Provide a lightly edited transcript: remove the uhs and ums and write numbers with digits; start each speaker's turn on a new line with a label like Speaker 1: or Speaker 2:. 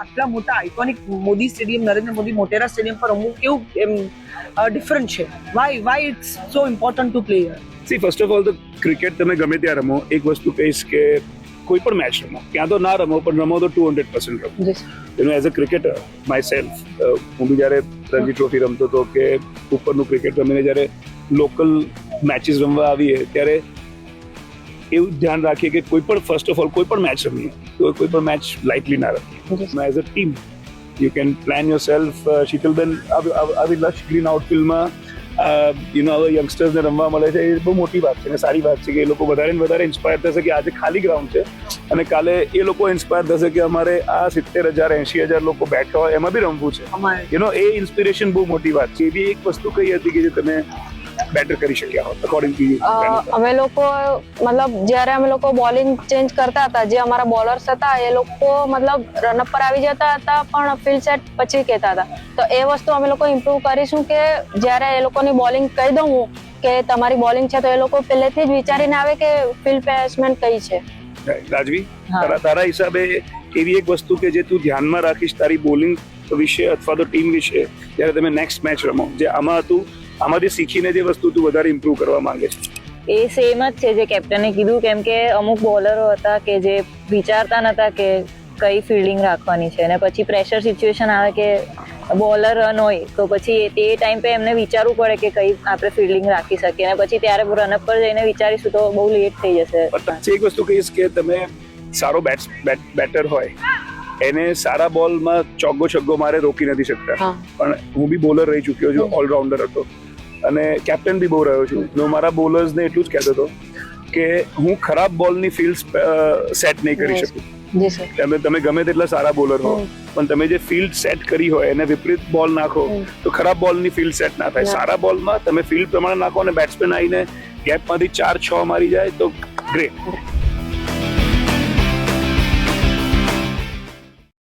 Speaker 1: આટલા મોટા iconic Modi stadium, Narendra Modi Motera stadium પર રમવું કેવું એમ ડિફરન્ટ છે? Why it's so important to play here?
Speaker 2: See, first of all તો ક્રિકેટ તમે ગમે ત્યાં રમો, એક વસ્તુ કહીશ કે કોઈ પણ મેચ રમો, ક્યાં તો ના રમો પણ રમો તો 200% રમો. As a cricketer my self, હું બી જ્યારે રણજી ટ્રોફી રમતો હતો કે ઉપરનું ક્રિકેટ રમીને જ્યારે લોકલ મેચીસ રમવા આવીએ ત્યારે એવું ધ્યાન રાખીએ કે કોઈ પણ ફર્સ્ટ ઓફ ઓલ કોઈ પણ મેચ રમીએ તો કોઈ પણ મેચ લાઇટલી ના રમીએ. As a team you can plan yourself. શીતલબેન આવી લશ ગ્રીન આઉટફિલ્ડમાં હવે યંગસ્ટર્સને રમવા મળે છે, એ બહુ મોટી વાત છે અને સારી વાત છે કે એ લોકો વધારે ને વધારે ઇન્સ્પાયર થશે કે આજે ખાલી ગ્રાઉન્ડ છે અને કાલે એ લોકો ઇન્સ્પાયર થશે કે અમારે આ 70,000 80,000 લોકો બેઠા હોય એમાં બી રમવું છે. એ ઇન્સ્પિરેશન બહુ મોટી વાત છે. એ બી એક વસ્તુ કઈ હતી કે જે તમે બેટર કરી શક્યા હોત અકોર્ડિંગ ટુ યુ?
Speaker 3: અમે લોકો મતલબ જ્યારે અમે લોકો બોલિંગ ચેન્જ કરતા હતા, જે અમારા બોલર્સ હતા એ લોકો મતલબ રનઅપ પર આવી જતા હતા પણ ફિલ્ડ સેટ પછી કહેતા હતા. તો એ વસ્તુ અમે લોકો ઇમ્પ્રુવ કરીશું કે જ્યારે એ લોકોની બોલિંગ કહી દઉં હું કે તમારી બોલિંગ છે તો એ લોકો પહેલેથી જ વિચારીને આવે કે ફિલ્ડ પ્લેસમેન્ટ કઈ છે.
Speaker 2: રાજવી, તારા હિસાબે એવી એક વસ્તુ કે જે તું ધ્યાનમાં રાખીશ તારી બોલિંગ વિશે અથવા તો ટીમ વિશે જ્યારે તમે નેક્સ્ટ મેચ રમો, જે આમાં હતું આમાંથી શીખીને જે વસ્તુ તું વધારે ઇમ્પ્રુવ કરવા માંગે છે?
Speaker 4: એ સેમ જ છે જે કેપ્ટને કીધું, કેમ કે અમુક બોલરો હતા કે જે વિચારતા નતા કે કઈ ફિલ્ડિંગ રાખવાની છે અને પછી પ્રેશર સિચ્યુએશન આવે કે બોલર રન હોય તો પછી તે ટાઈમ પે એમને વિચારવું પડે કે કઈ આપણે ફિલ્ડિંગ રાખી શકીએ અને પછી ત્યારે રનઅપ પર જઈને વિચારીશું તો બહુ લેટ થઈ જશે.
Speaker 2: એક વસ્તુ કહીશ કે તમે સારો બેટર હોય એને સારા બોલમાં ચોગ્ગો છગ્ગો મારે રોકી નથી શકતા. પણ હું બી બોલર રહી ચૂક્યો છું, ઓલરાઉન્ડર હતો અને કેપ્ટન બી બહુ રહ્યો છું. હું મારા બોલર્સને એટલું જ કહેતો હતો કે હું ખરાબ બોલની ફિલ્ડ સેટ નહીં કરી શકું. તમે ગમે તેટલા સારા બોલર હો પણ તમે જે ફિલ્ડ સેટ કરી હોય એને વિપરીત બોલ નાખો તો ખરાબ બોલની ફિલ્ડ સેટ ના થાય. સારા બોલમાં તમે ફિલ્ડ પ્રમાણે નાખો અને બેટ્સમેન આવીને ગેપમાંથી 4-6 મારી જાય તો ગ્રેટ.